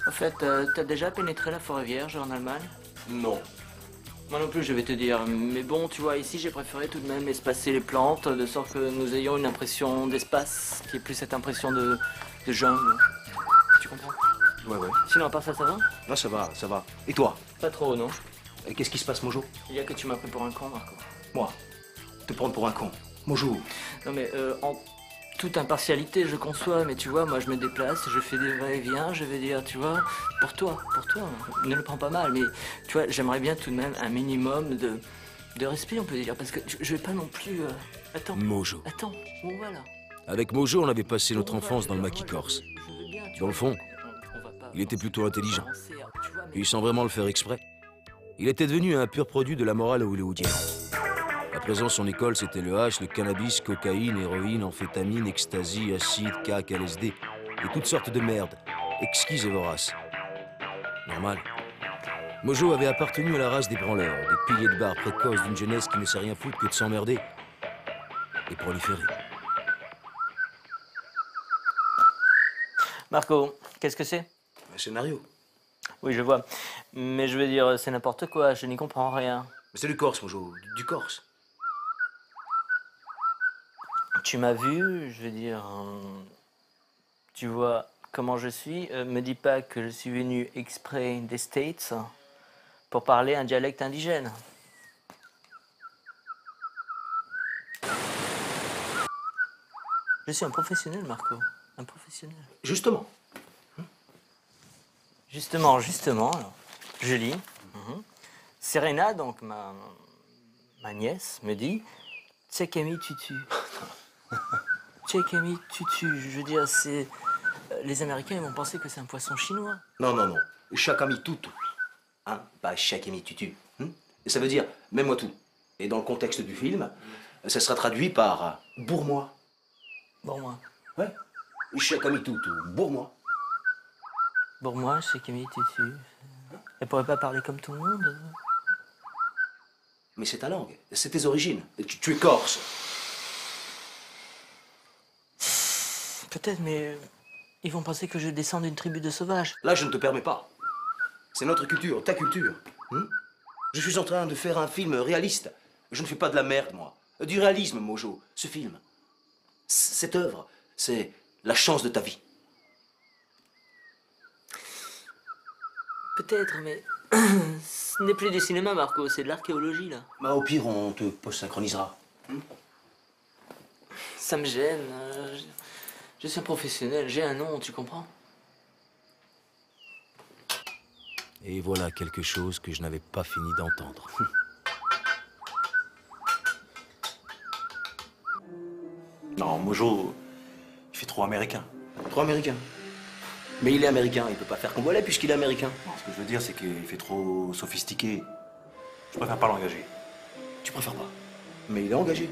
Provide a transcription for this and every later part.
En fait, t'as déjà pénétré la forêt vierge en Allemagne? Non. Moi non plus, je vais te dire. Mais bon, tu vois, ici, j'ai préféré tout de même espacer les plantes, de sorte que nous ayons une impression d'espace, qui est plus cette impression de jungle. Tu comprends? Ouais, ouais. Sinon, à part ça va? Là, ça va, ça va. Et toi? Pas trop, non? Et qu'est-ce qui se passe, Mojo? Il y a que tu m'as pris pour un con, Marco. Moi? Te prendre pour un con. Mojo? Non mais, en toute impartialité, je conçois, mais tu vois, moi je me déplace, je fais des va-et-vient, je vais dire, tu vois, pour toi, ne le prends pas mal, mais tu vois, j'aimerais bien tout de même un minimum de respect, on peut dire, parce que je vais pas non plus... Attends. Mojo. Attends, bon voilà. Avec Mojo, on avait passé notre enfance dans le maquis corse. Je veux bien, tu Dans le vois, fond, on va pas il était plutôt intelligent. commencer tu vois, mais- Et sans vraiment le faire exprès. Il était devenu un pur produit de la morale hollywoodienne. À présent, son école, c'était le hash, le cannabis, cocaïne, héroïne, amphétamine, ecstasy, acide, crack, LSD, et toutes sortes de merdes, exquises et voraces. Normal. Mojo avait appartenu à la race des branleurs, des piliers de bar précoces d'une jeunesse qui ne sait rien foutre que de s'emmerder et proliférer. Marco, qu'est-ce que c'est? Un scénario. Oui, je vois. Mais je veux dire, c'est n'importe quoi, je n'y comprends rien. Mais c'est du Corse, Mojo. Du Corse. Tu m'as vu, je veux dire, tu vois comment je suis. Me dis pas que je suis venu exprès des States pour parler un dialecte indigène. Je suis un professionnel, Marco. Un professionnel. Justement. Justement, alors, je lis. Serena, donc ma nièce, me dit Tsekemi tutu. Tsekemi tutu, je veux dire, c'est. Les Américains, ils vont penser que c'est un poisson chinois. Non, non, non. Chakami tutu. Hein? Pas Chakemi tutu. Et ça veut dire, mets-moi tout. Et dans le contexte du film, ça sera traduit par bourre-moi. Bon, moi. Ouais. Chakami tutu. Bourre-moi. Pour moi, Tsekemi tutu. Elle pourrait pas parler comme tout le monde. Mais c'est ta langue. C'est tes origines. Tu es corse. Peut-être, mais ils vont penser que je descends d'une tribu de sauvages. Là, je ne te permets pas. C'est notre culture, ta culture. Je suis en train de faire un film réaliste. Je ne fais pas de la merde, moi. Du réalisme, Mojo. Ce film. Cette œuvre, c'est la chance de ta vie. Peut-être, mais ce n'est plus du cinéma, Marco, c'est de l'archéologie, là. Bah, au pire, on te post-synchronisera. Ça me gêne. Je suis un professionnel, j'ai un nom, tu comprends? Et voilà quelque chose que je n'avais pas fini d'entendre. Non, Mojo, il fait trop américain. Trop américain. Mais il est américain, il peut pas faire qu'on voit puisqu'il est américain. Non, ce que je veux dire, c'est qu'il fait trop sophistiqué. Je préfère pas l'engager. Tu préfères pas. Mais il est engagé.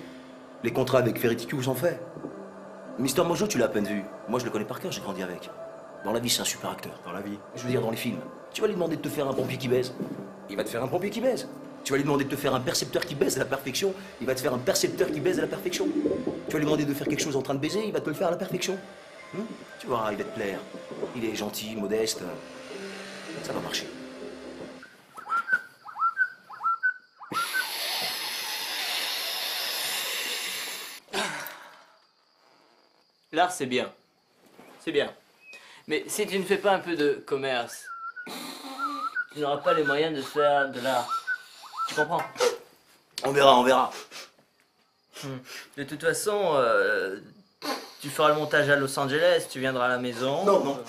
Les contrats avec Ferretti sont faits. Mister Mojo, tu l'as à peine vu. Moi, je le connais par cœur, j'ai grandi avec. Dans la vie, c'est un super acteur. Dans la vie. Je veux dire, dans les films. Tu vas lui demander de te faire un pompier qui baise. Il va te faire un pompier qui baise. Tu vas lui demander de te faire un percepteur qui baise à la perfection. Il va te faire un percepteur qui baise à la perfection. Tu vas lui demander de faire quelque chose en train de baiser. Il va te le faire à la perfection. Tu verras, il va te plaire. Il est gentil, modeste. Ça va marcher. L'art, c'est bien. C'est bien. Mais si tu ne fais pas un peu de commerce, tu n'auras pas les moyens de faire de l'art. Tu comprends? On verra, on verra. De toute façon, tu feras le montage à Los Angeles, tu viendras à la maison. Non, non.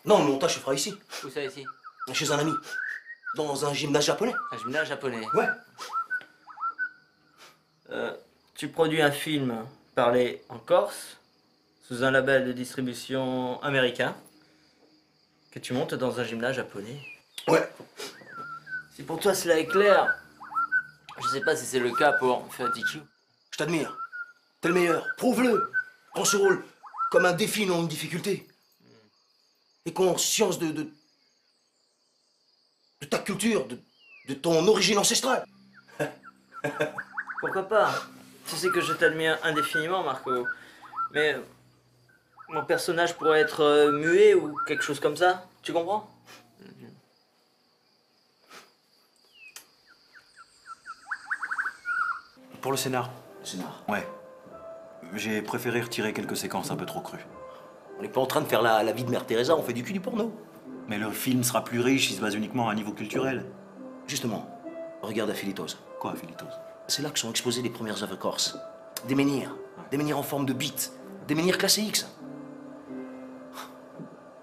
Non, le montage se fera ici. Où ça, ici? Chez un ami. Dans un gymnase japonais. Un gymnase japonais. Ouais. Tu produis un film parlé en Corse, sous un label de distribution américain, que tu montes dans un gymnase japonais. Ouais. Si pour toi cela est clair, je sais pas si c'est le cas pour Fertichu. Je t'admire. T'es le meilleur. Prouve-le. Prends ce rôle comme un défi, non une difficulté. Et conscience de ta culture, de ton origine ancestrale. Pourquoi pas? Tu sais que je t'admire indéfiniment, Marco. Mais Mon personnage pourrait être muet ou quelque chose comme ça, tu comprends? Pour le scénar. Le scénar. Ouais. J'ai préféré retirer quelques séquences un peu trop crues. On n'est pas en train de faire la vie de Mère Teresa, on fait du cul du porno. Mais le film sera plus riche, il se base uniquement à un niveau culturel. Justement, regarde Affilitos. Quoi, Philitos? C'est là que sont exposées les premières œuvres corses. Des menhirs en forme de bites, des menhirs classés X.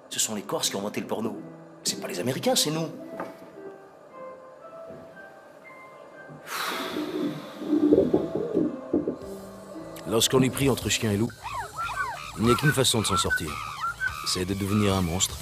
Ce sont les Corses qui ont inventé le porno. C'est pas les Américains, c'est nous. Lorsqu'on est pris entre chien et loup, il n'y a qu'une façon de s'en sortir. C'est de devenir un monstre.